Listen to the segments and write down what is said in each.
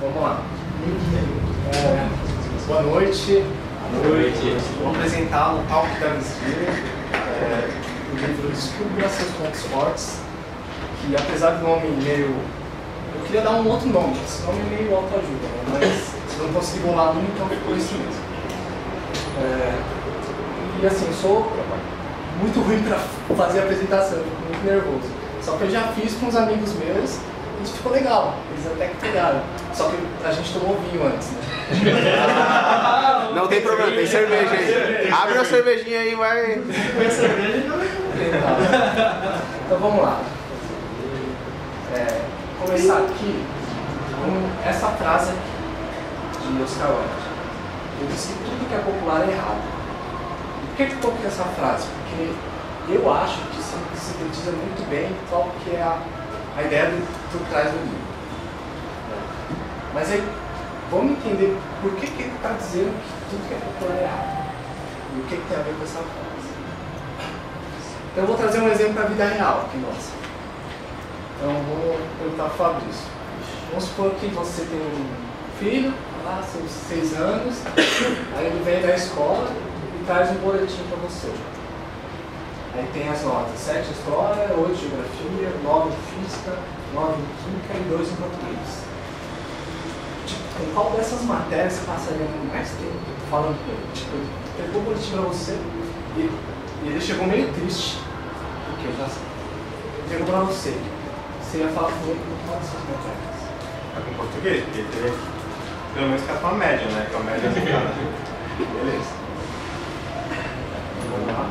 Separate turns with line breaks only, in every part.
Vamos lá. Boa noite.
Boa noite.
Vou apresentar o Talk da Visível, o livro Descubra Seus Pontos Fortes, que apesar do nome meio... Eu queria dar um outro nome, esse nome é meio autoajuda, né? Mas eu não consegui bolar um, então ficou isso mesmo. E assim, eu sou muito ruim para fazer a apresentação, eu fico muito nervoso. Só que eu já fiz com uns amigos meus e ficou legal, eles até que pegaram. Só que a gente tomou vinho antes, né?
Não tem problema, tem cerveja aí. Abre a cervejinha aí, vai.
Com a cerveja não é.
Então vamos lá. Começar aqui com essa frase aqui de Oscar Wilde. Ele disse que tudo que é popular é errado. Por que eu coloquei essa frase? Porque eu acho que isso sintetiza muito bem qual que é a ideia por trás do livro. Mas aí, vamos entender por que ele está dizendo que tudo que é popular é errado. E o que tem a ver com essa frase. Então eu vou trazer um exemplo da vida real aqui nossa. Então vou perguntar para o Fabrício. Vamos supor que você tem um filho, lá, seus 6 anos, aí ele vem da escola e traz um boletim para você. Aí tem as notas: 7 em história, 8 em geografia, 9 em física, 9 em química e 2 em português. Com qual dessas matérias você passaria mais tempo falando com ele? Tipo, ele pegou o boletim para você e ele chegou meio triste, porque eu já sei. Ele chegou para você. Você ia falar com ele com qual dessas matérias?
Com português, porque teria pelo menos ficar com a média, né? Com a média americana.
Beleza. Vamos lá.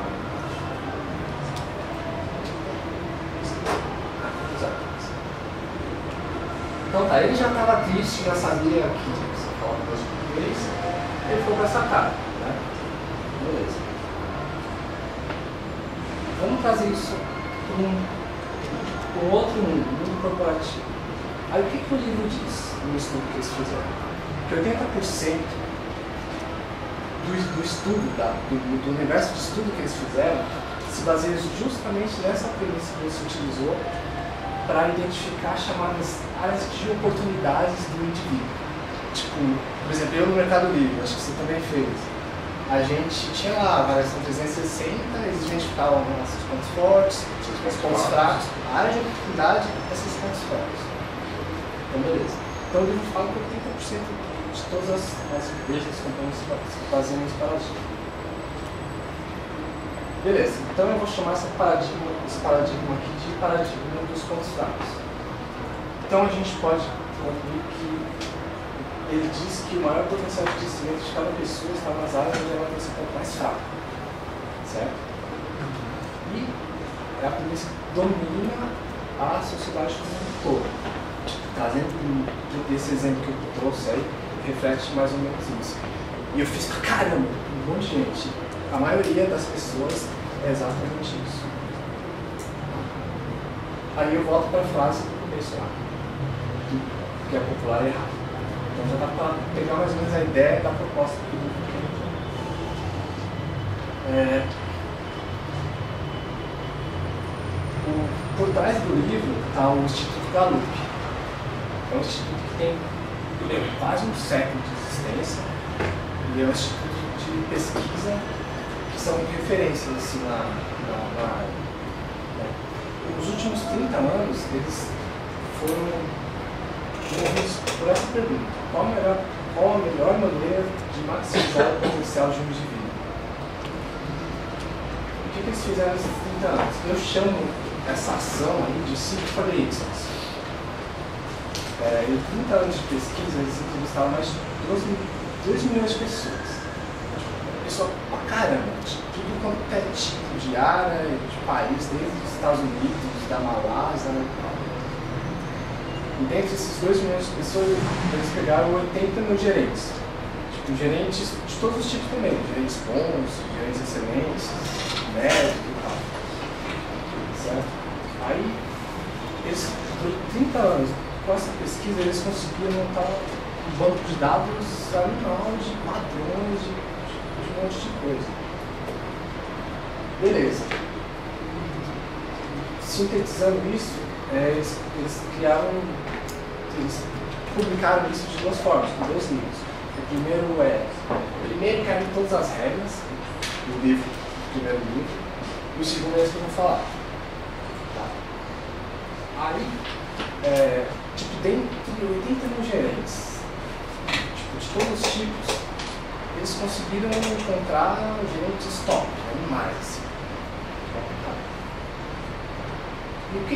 Então tá, ele já estava triste, já sabia que você falava português, ele foi com essa cara, né? Beleza. Vamos trazer isso para um outro mundo corporativo. Aí o que o livro diz no estudo que eles fizeram? Que 80% do estudo, do universo de estudo que eles fizeram, se baseia justamente nessa premissa que você utilizou para identificar chamadas áreas de oportunidades do indivíduo. Tipo, por exemplo, eu no Mercado Livre, acho que você também fez. A gente tinha lá a avaliação 360, eles identificavam esses pontos fortes, os pontos fracos, a área de oportunidade desses pontos fortes. Então, beleza. Então, o livro fala que 80% de todas as empresas, as companhias se baseiam nesse paradigma. Beleza, então eu vou chamar esse paradigma aqui de paradigma dos pontos fracos. Então a gente pode concluir que ele diz que o maior potencial de crescimento de cada pessoa está nas áreas onde ela tem esse ponto mais fraco. Certo? E é a premissa que domina a sociedade como um todo. Trazendo esse exemplo que eu trouxe aí, reflete mais ou menos isso. E eu fiz pra caramba, um monte de gente. A maioria das pessoas é exatamente isso. Aí eu volto para a frase do começo lá, que é popular e errado. Então já dá para pegar mais ou menos a ideia da proposta do livro. Por trás do livro está o Instituto Gallup. É um instituto que tem quase um século de existência e é um instituto de pesquisa que são referências assim, na área. Nos últimos 30 anos, eles foram movidos por essa pergunta: qual a melhor maneira de maximizar o potencial de um indivíduo? O que eles fizeram nesses 30 anos? Eu chamo essa ação aí de Seek for the Excellence. Em 30 anos de pesquisa, eles entrevistaram mais de 2 milhões de pessoas. Pessoa pra caramba, tudo quanto é tipo de área, de país, desde os Estados Unidos, da Malásia, e dentre esses 2 milhões de pessoas, eles pegaram 80 mil gerentes. Tipo, gerentes de todos os tipos também, gerentes bons, gerentes excelentes, médicos e tal. Certo? Aí, eles, por 30 anos, com essa pesquisa, eles conseguiram montar um banco de dados animal de padrões, de um monte de coisa. Beleza. Sintetizando isso, eles criaram, eles publicaram isso de duas formas, com 2 livros. O primeiro caiu em todas as regras, o primeiro livro, e o segundo é esse que eu vou falar. Tá. Aí, tipo, dentre 81 gerentes, tipo, de todos os tipos, eles conseguiram encontrar gerentes top, animais, assim. E o que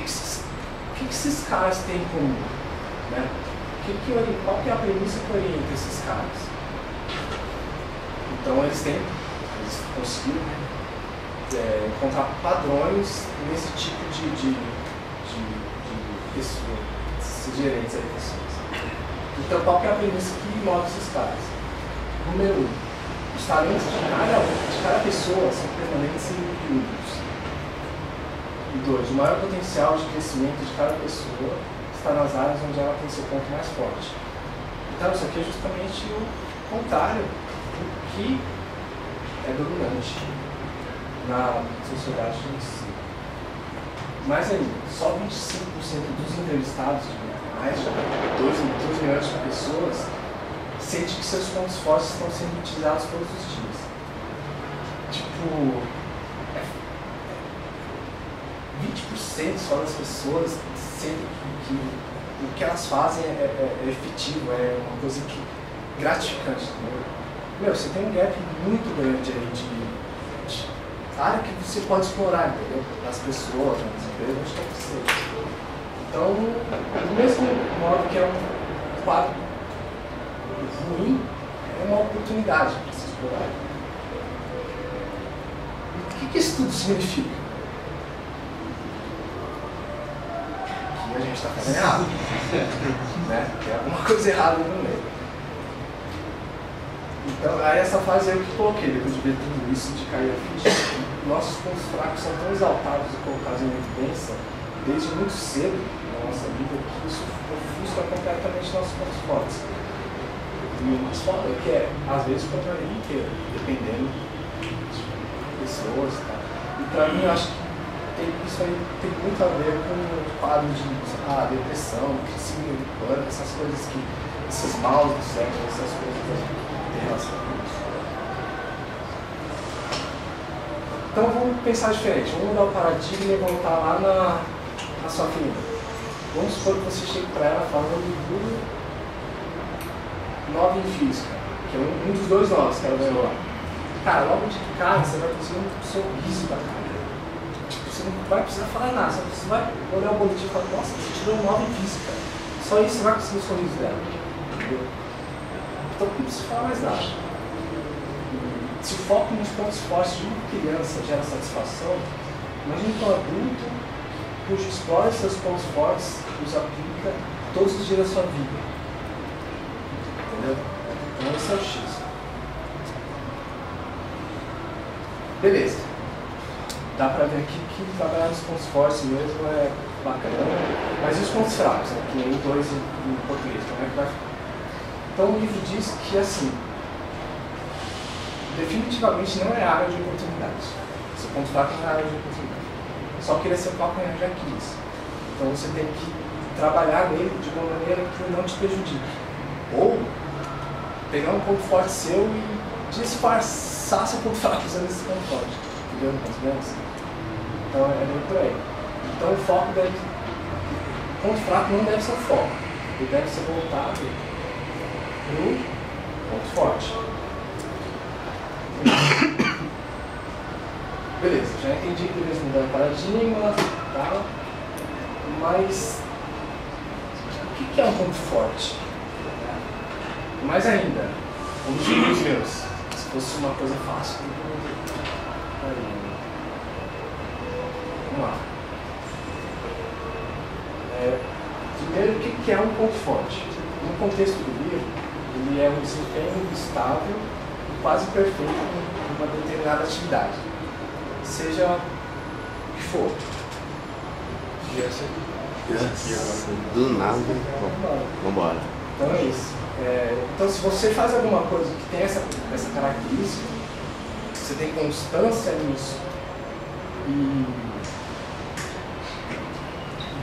esses caras têm em comum? Né? Qual que é a premissa que orienta esses caras? Então eles conseguiram encontrar padrões nesse tipo de pessoa, esses gerentes aí, pessoas. Então qual que é a premissa que move esses caras? Número 1, os talentos de cada pessoa são permanentes e únicos. E 2, o maior potencial de crescimento de cada pessoa está nas áreas onde ela tem seu ponto mais forte. Então isso aqui é justamente o contrário do que é dominante na sociedade em si. Mais ainda, só 25% dos entrevistados, mais de 2 milhões de pessoas, sente que seus pontos fortes estão sendo utilizados todos os dias. Tipo, 20% só das pessoas sentem que o que elas fazem é efetivo, é uma coisa gratificante. Meu, você tem um gap muito grande aí de área que você pode explorar, entendeu? Nas pessoas, nas empresas, onde quer que seja. Então, do mesmo modo que é um quadro ruim, é uma oportunidade para se explorar. E o que isso tudo significa? Que a gente está fazendo errado. Né? Tem alguma coisa errada no meio. Então, aí essa fase eu que coloquei, depois de ver tudo isso, de cair a ficha. Nossos pontos fracos são tão exaltados e colocados em evidência desde muito cedo na nossa vida que isso ofusca completamente nossos pontos fortes. E o mais foda é que às vezes, contra a vida inteira, dependendo de pessoas e tal. E pra mim, eu acho que isso aí tem muito a ver com o quadro de depressão, crescimento urbano, essas coisas que, esses maus do século, essas coisas têm relação com isso. Então vamos pensar diferente, vamos mudar o paradigma e voltar lá na sua filha. Vamos supor que você chega para ela falando do 9 em física, que é um dos 2 9 que ela ganhou lá. Cara, logo de cara você vai conseguir um sorriso da cara. Tipo, você não vai precisar falar nada, você vai olhar o boletim e falar, nossa, você tirou 9 em física. Só isso você vai conseguir o sorriso dela. Entendeu? Então não precisa falar mais nada. Se o foco nos pontos fortes de uma criança gera satisfação, imagine que um adulto cujo explora seus pontos fortes e os aplica todos os dias da sua vida. Entendeu? Então esse é o X. Beleza. Dá pra ver aqui que trabalhar nos pontos fortes mesmo é bacana, mas e os pontos fracos, né? Que nem 2 em português, como é que vai ficar? Então o livro diz que assim, definitivamente não é área de oportunidade. Seu ponto fraco não é área de oportunidade. Só que ele é seu calcanhar de Aquiles. Então você tem que trabalhar nele de uma maneira que não te prejudique. Ou pegar um ponto forte seu e disfarçar seu ponto fraco usando esse ponto forte. Entendeu? Mais ou menos? Então é muito por aí. Então o foco deve. O ponto fraco não deve ser o foco. Ele deve ser voltado no ponto forte. Beleza, já entendi que eles mudaram o paradigma, tá? Mas o que é um ponto forte? Mais ainda, como diria os meus, se fosse uma coisa fácil, vamos lá. Primeiro, o que é um ponto forte? No contexto do livro, ele é um desempenho estável e quase perfeito em uma determinada atividade. Seja o que for.
Do nada. Vambora.
Então é isso. Então se você faz alguma coisa que tem essa característica, você tem constância nisso e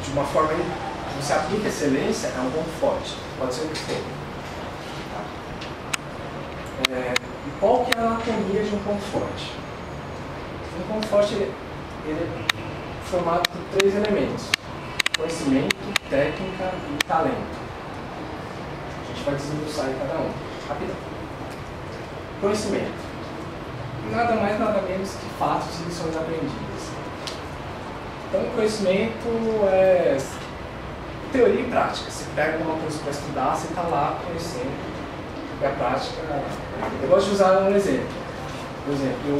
de uma forma você aplica excelência, é um ponto forte. Pode ser o que for. Tá? E qual que é a anatomia de um ponto forte? Um ponto forte ele é formado por 3 elementos: conhecimento, técnica e talento. A gente vai desmiuçar em cada um. Rapidão. Conhecimento. Nada mais, nada menos que fatos e lições aprendidas. Então, conhecimento é teoria e prática. Você pega uma coisa para estudar, você está lá conhecendo. E a prática... Eu gosto de usar um exemplo. Por exemplo, eu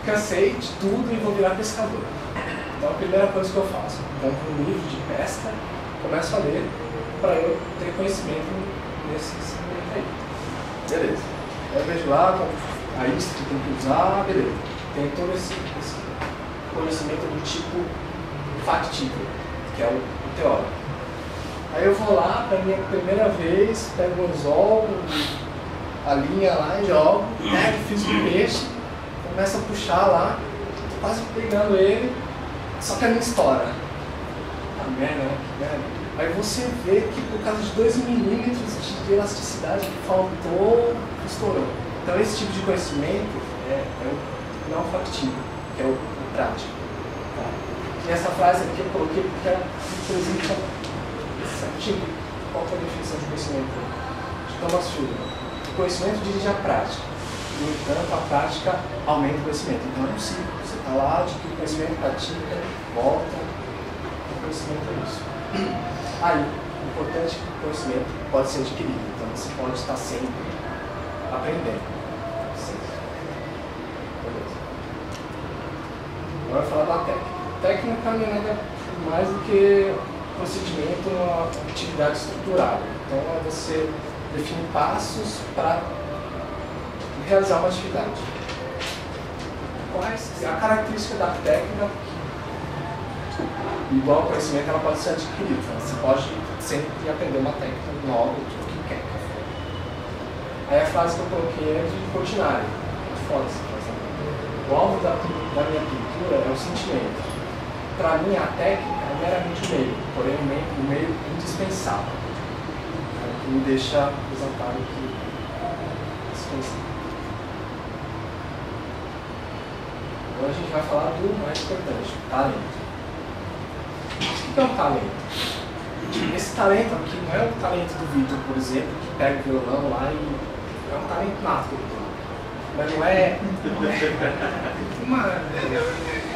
cansei de tudo e vou virar pescador. Então, a primeira coisa que eu faço, eu compro um livro de pesca, começo a ler para eu ter conhecimento nesse segmento aí. Beleza. Aí eu vejo lá a isca que tem que usar, beleza. Tem todo esse conhecimento do tipo factível, que é o teórico. Aí eu vou lá, para minha primeira vez, pego o anzol, a linha lá e jogo, pego, fiz o peixe, começo a puxar lá, tô quase pegando ele, só que ele não estoura. Tá merda, né? Que merda. Aí você vê que por causa de 2 milímetros de elasticidade que faltou, estourou. Então esse tipo de conhecimento é o não factível, que é o prático. Tá? E essa frase aqui eu coloquei porque ela representa certinho qual é a definição de conhecimento de Thomas Schiller. O conhecimento dirige a prática. No entanto, a prática aumenta o conhecimento. Então é um ciclo. Você está lá, adquire conhecimento, pratica, volta. O conhecimento é isso. Aí, o importante é que o conhecimento pode ser adquirido. Então você pode estar sempre aprendendo. Beleza. Agora eu vou falar da técnica. Técnica não é nada mais do que procedimento, uma atividade estruturada. Então é você definir passos para realizar uma atividade. Quais a característica da técnica? Igual ao conhecimento, ela pode ser adquirida. Você pode sempre aprender uma técnica nova do que quer. Aí a frase que eu coloquei é de Portinari. Muito foda essa frase. O alvo da minha pintura é o sentimento. Para mim, a técnica é meramente o meio, porém o meio indispensável. O que me deixa exaltado que dispensável. Agora a gente vai falar do mais importante, o talento. O que é um talento? Esse talento aqui não é o talento do Vitor, por exemplo, que pega o violão lá e é um talento nato que ele tem. Mas não é.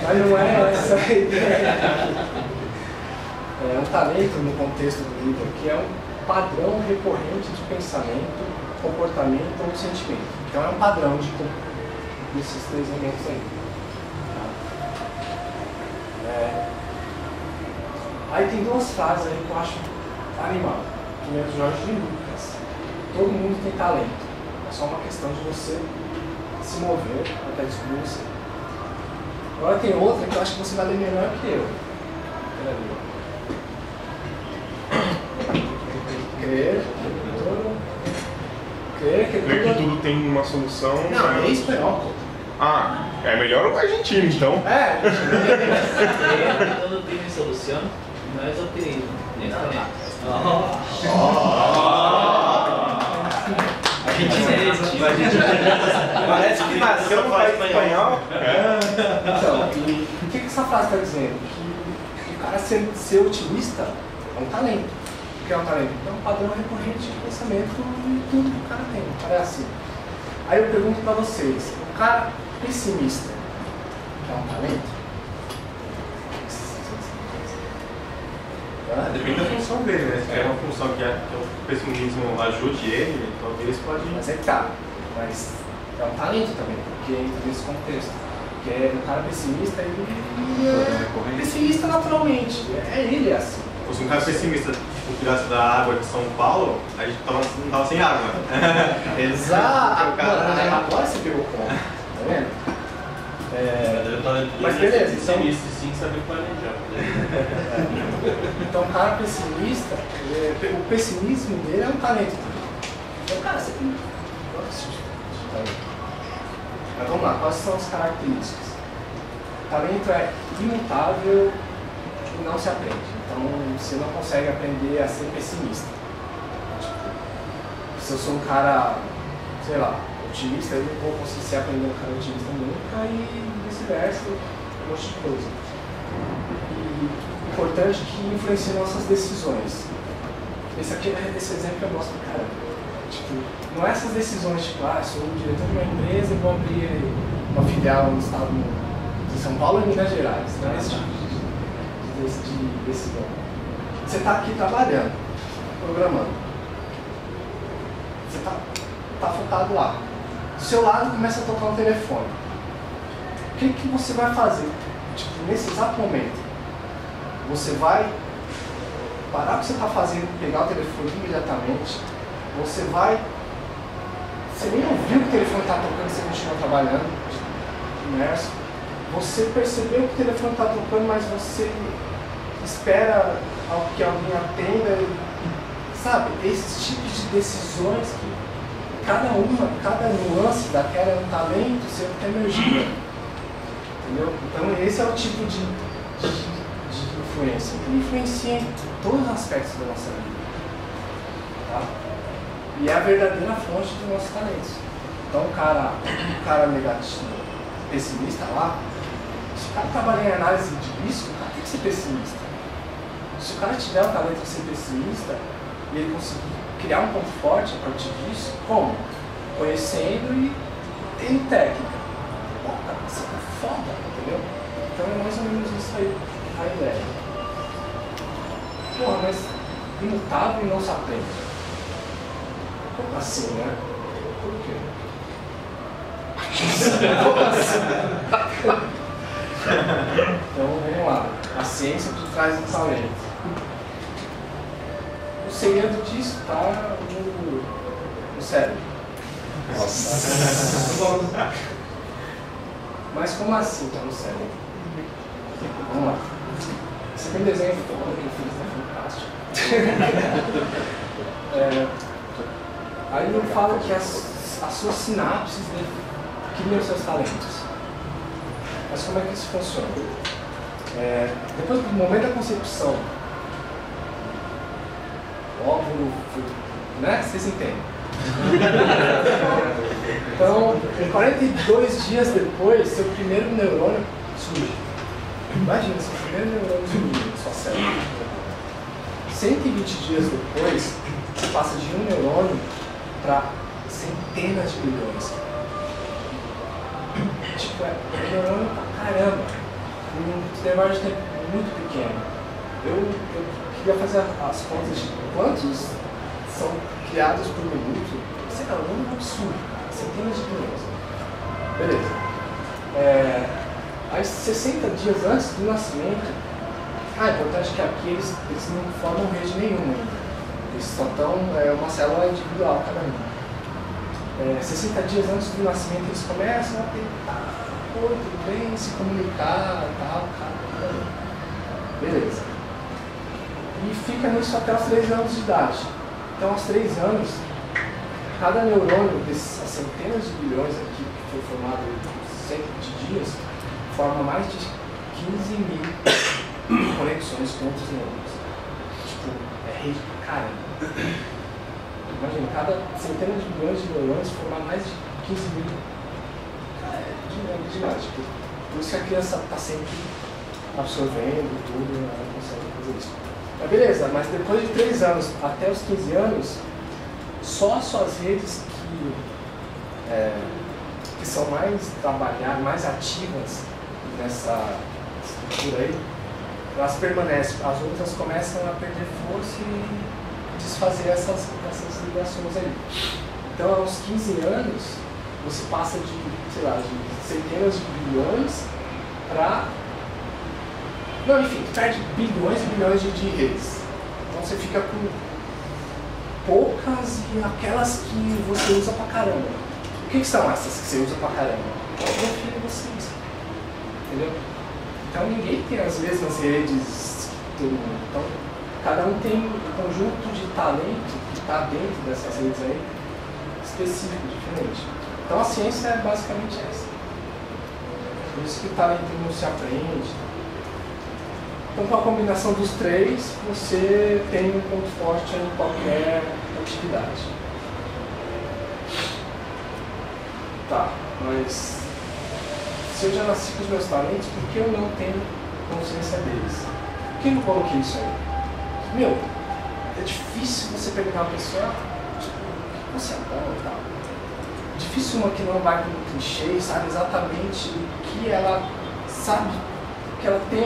Mas não é essa a ideia. É um talento no contexto do livro que é um padrão recorrente de pensamento, comportamento ou sentimento. Então é um padrão desses 3 elementos aí. Aí tem 2 frases aí que eu acho animal. Primeiro, Jorge de Lucas. Todo mundo tem talento. É só uma questão de você se mover até descobrir você. Agora tem outra que eu acho que você vai ler melhor que eu. Crer que
tudo tem uma solução.
Não, é espanhol, pô.
Ah, é melhor o argentino, então.
É,
Todo tiene solución, no es optimismo.
Parece que nasceu no país espanhol.
Então, e o que essa frase está dizendo? Que o cara ser otimista é um talento. O que é um talento? É um padrão recorrente de pensamento em tudo que o cara tem. O cara é assim. Aí eu pergunto para vocês, o cara pessimista é um talento?
Depende da função dele, né? Se é uma função que o pessimismo ajude ele, talvez pode.
Mas é que tá. Mas é um talento também, porque entra nesse contexto. Porque o cara pessimista, ele é pessimista naturalmente. Ele é assim.
Se um cara pessimista tirasse da água de São Paulo, a gente não tava sem água.
Exato! Agora você pegou o ponto, tá vendo? Mas beleza, então...
sim, saber planejar.
Então o cara pessimista, o pessimismo dele é um talento também. Então, cara, você tem... Mas vamos lá, quais são as características? O talento é imutável e não se aprende. Então Então você não consegue aprender a ser pessimista. Tipo, se eu sou um cara, sei lá, otimista, eu não vou conseguir aprender um cara otimista nunca e vice-versa, um monte de coisa. E importante que influencia nossas decisões. Esse exemplo eu gosto do caramba. Tipo, não é essas decisões, tipo, sou o diretor de uma empresa e vou abrir uma filial no estado de São Paulo e Minas Gerais. Não é esse tipo de decisão. Você está aqui trabalhando, programando. Você está focado lá. Do seu lado começa a tocar um telefone. O que você vai fazer? Tipo, nesse exato momento, você vai parar o que você está fazendo, pegar o telefone imediatamente. Você nem ouviu que o telefone está tocando, você continua trabalhando, imerso. Você percebeu que o telefone está tocando, mas você espera que alguém atenda. Sabe, esses tipos de decisões que cada nuance daquela é um talento seu que emergiu. Entendeu? Então esse é o tipo de influência que influencia em todos os aspectos da nossa vida. Tá? E é a verdadeira fonte dos nossos talentos. Então o cara negativo, pessimista lá, se o cara trabalhar em análise de risco, o cara tem que ser pessimista. Se o cara tiver o talento de ser pessimista e ele conseguir criar um ponto forte a partir disso, como? Conhecendo e tendo técnica. Pô, cara, você é foda, entendeu? Então é mais ou menos isso aí a ideia. Porra, mas imutável e não se aprende. Como assim, né? Por quê? Como assim? Então vamos lá. A ciência por trás do talento. O segredo disso está no cérebro. Nossa. Mas como assim está no cérebro? Vamos lá. Esse aqui é um desenho foda que eu fiz, né? Fantástico. Aí ele fala que as suas sinapses criam seus talentos. Mas como é que isso funciona? Depois do momento da concepção, óvulo, né? Vocês entendem. Então, 42 dias depois, seu primeiro neurônio surge. Imagina, seu primeiro neurônio surge na sua célula. 120 dias depois, você passa de um neurônio para centenas de bilhões. Tipo, é neurônio pra caramba. Um intervalo de tempo muito pequeno. Eu queria fazer as contas de quantos são criados por minuto. Sei lá, um número absurdo. Centenas de bilhões. Beleza. Aí 60 dias antes do nascimento, é importante que aqui eles não formam rede nenhuma ainda. Eles só estão uma célula individual cada um. 60 dias antes do nascimento eles começam a tentar, tudo bem, se comunicar e tal, beleza. E fica nisso até os 3 anos de idade. Então aos 3 anos, cada neurônio dessas centenas de bilhões aqui, que foi formado em 120 dias, forma mais de 15.000 conexões com outros neurônios. Tipo, é rede pra caramba. Imagina, cada centena de bilhões de neurônios formar mais de 15.000. É demais. Tipo, por isso que a criança está sempre absorvendo tudo, ela consegue fazer isso. Mas beleza, mas depois de 3 anos até os 15 anos, só as suas redes que são mais trabalhadas, mais ativas nessa estrutura aí, elas permanecem, as outras começam a perder força e desfazer essas ligações aí. Então, aos 15 anos, você passa de, sei lá, de centenas de bilhões para... Não, enfim, perde bilhões e bilhões de redes. Então, você fica com poucas e aquelas que você usa pra caramba. O que são essas que você usa pra caramba? Meu filho, você usa. Entendeu? Então, ninguém tem as mesmas redes que todo mundo. Então, cada um tem um conjunto de talento que está dentro dessas redes aí, específico, diferente. Então a ciência é basicamente essa. Por isso que o talento não se aprende. Então, com a combinação dos três, você tem um ponto forte em qualquer atividade. Tá, mas se eu já nasci com os meus talentos, por que eu não tenho consciência deles? Por que eu não coloquei isso aí? Meu, é difícil você perguntar uma pessoa, tipo, o que você é bom e tal. Difícil uma que não vai com clichê, sabe exatamente o que ela sabe, que ela tem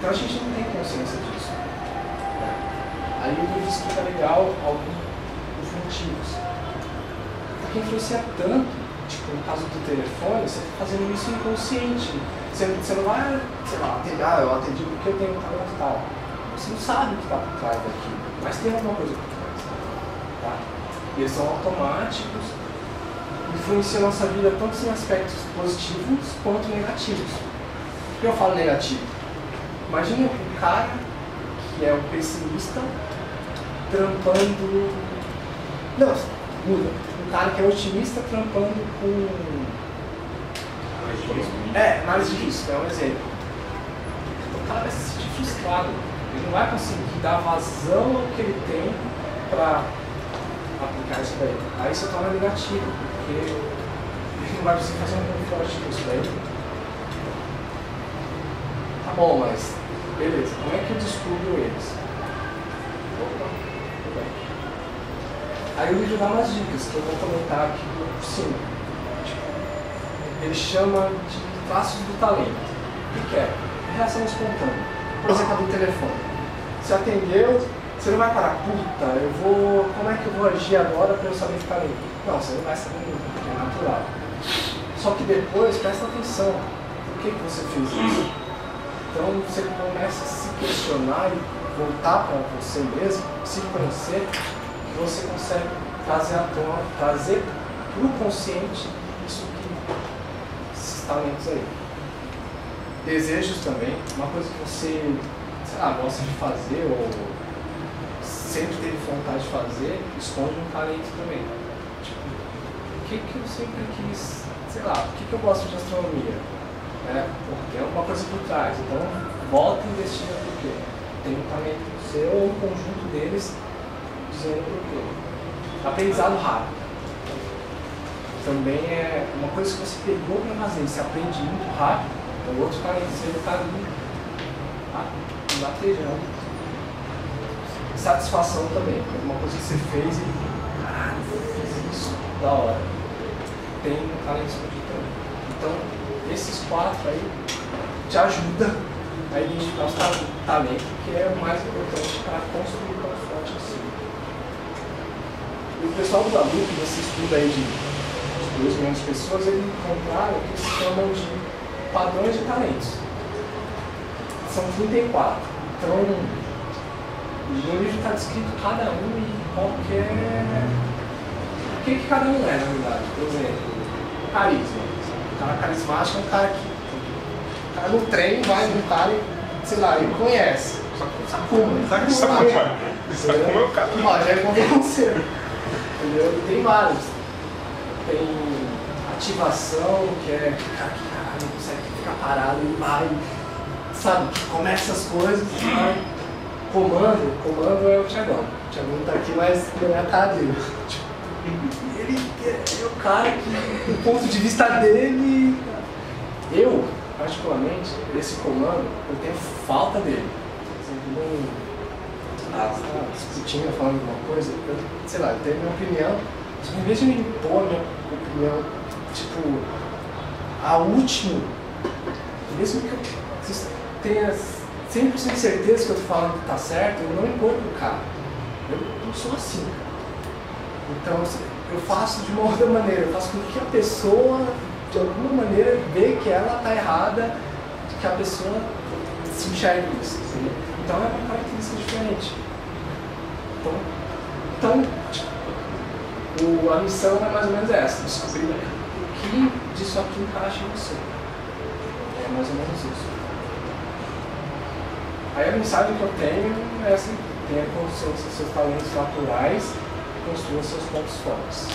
Então a gente não tem consciência disso. Aí o livro explica legal alguns motivos. Porque influencia tanto, tipo no caso do telefone, você está fazendo isso inconsciente. Você não vai, sei lá, atender, eu atendi porque eu tenho um talento tal. Você não sabe o que está por trás daquilo, mas tem alguma coisa por trás. Tá? E eles são automáticos, influenciam a nossa vida tanto em aspectos positivos quanto negativos. Por que eu falo negativo? Imagina um cara que é um pessimista trampando... Não, muda. Um cara que é otimista trampando com... análise de risco, é um exemplo. O cara vai se sentir frustrado. Ele não vai conseguir dar vazão ao que ele tem para aplicar isso daí. Aí isso torna negativo, porque ele não vai conseguir fazer um forte com isso daí. Tá bom, mas beleza, como é que eu descubro eles? Opa, tudo bem. Aí o livro dá umas dicas que eu vou comentar aqui por cima. Ele chama de traços do talento. O que é? Reação espontânea. Por exemplo, a do telefone. Você atendeu, você não vai parar, puta, como é que eu vou agir agora para eu saber ficar limpo? Não, você não vai saber nunca, porque é natural. Só que depois, presta atenção, por que você fez isso? Então você começa a se questionar e voltar para você mesmo, se conhecer, que você consegue trazer à tona, trazer para o consciente isso que esses talentos aí. Desejos também, uma coisa que você, sei lá, gosta de fazer ou sempre teve vontade de fazer, esconde um talento também. Tipo, o que eu sempre quis, sei lá, por que eu gosto de astronomia? Porque é uma coisa por trás, então volta e investiga por quê. Tem um talento seu ou um conjunto deles dizendo por quê. Aprendizado rápido. Também é uma coisa que você pegou para fazer, você aprende muito rápido, o outro talento seu está ali, batejando. Satisfação também, uma coisa que você fez e caralho, eu fiz isso, da hora. Tem um talento escondido também. Então, esses quatro aí te ajudam a identificar o talento, que é o mais importante para construir tão forte assim. E o pessoal do Gallup, nesse estudo aí de 2 milhões de pessoas, eles encontraram o que se chamam de padrões de talentos. São 34. Então, no livro está descrito cada um e qualquer... O que cada um é, na verdade. Por exemplo, carisma. O cara carismático é um cara que... O cara no trem vai no cara e, sei lá, ele conhece. Sakuma.
Sakuma é o cara.
Já é convencer. Entendeu? Tem vários. Tem ativação, que é o cara que não consegue ficar parado, ele vai, sabe, começa as coisas, vai. Comando é o Thiagão. O Thiagão tá aqui, mas não é a cara dele. Ele é o cara que, do ponto de vista dele, eu, particularmente, esse comando, eu tenho falta dele. Tá discutindo, falando alguma coisa, eu, sei lá, eu tenho minha opinião, mas em vez de me impor minha opinião, tipo, a última, mesmo que eu tenha 100% de certeza que eu tô falando que tá certo, eu não impor pro cara. Eu não sou assim. Então, eu faço de uma outra maneira, eu faço com que a pessoa, de alguma maneira, vê que ela tá errada, que a pessoa se enxergue isso. Assim. Então, é uma característica diferente. Então tipo, a missão é mais ou menos essa, descobrir o que disso aqui encaixa em você. É mais ou menos isso. Aí a mensagem que eu tenho é essa: tenha consciência dos seus talentos naturais e construa seus pontos fortes.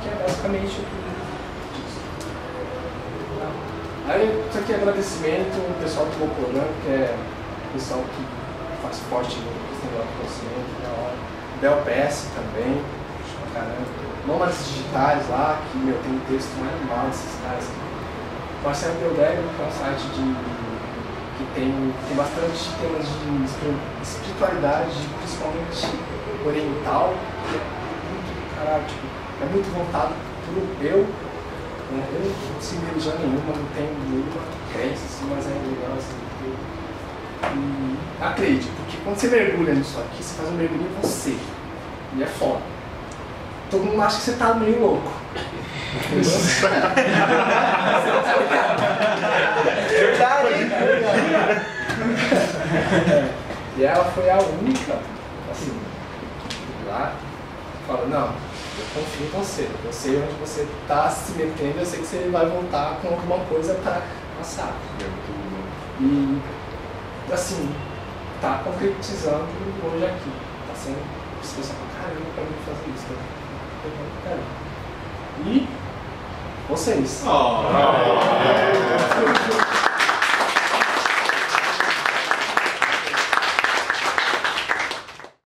Que é basicamente o que diz. Aí, isso aqui é agradecimento ao pessoal do Moporã, que é o pessoal que faz forte no questão do autoconhecimento, da hora. Bel PS também, pra caramba. Nômades Digitais lá, que, meu, tem um texto mais animal desses caras. Marcelo Deldego, que é um site que tem bastante temas de espiritualidade, principalmente oriental, que é muito, caralho, tipo, é muito voltado pro eu. Eu não sigo religião nenhuma, não tenho nenhuma crença, assim, mas é legal assim. E acredite, porque quando você mergulha nisso aqui, você faz um mergulho em você. E é foda. Todo mundo acha que você tá meio louco.
Verdade, hein?
E ela foi a única, assim, lá, falou, não, eu confio em você, eu sei onde você está se metendo, eu sei que você vai voltar com alguma coisa para passar. E, assim, tá concretizando hoje aqui. Tá sendo especial pra caramba pra mim fazer isso. Tá? E vocês.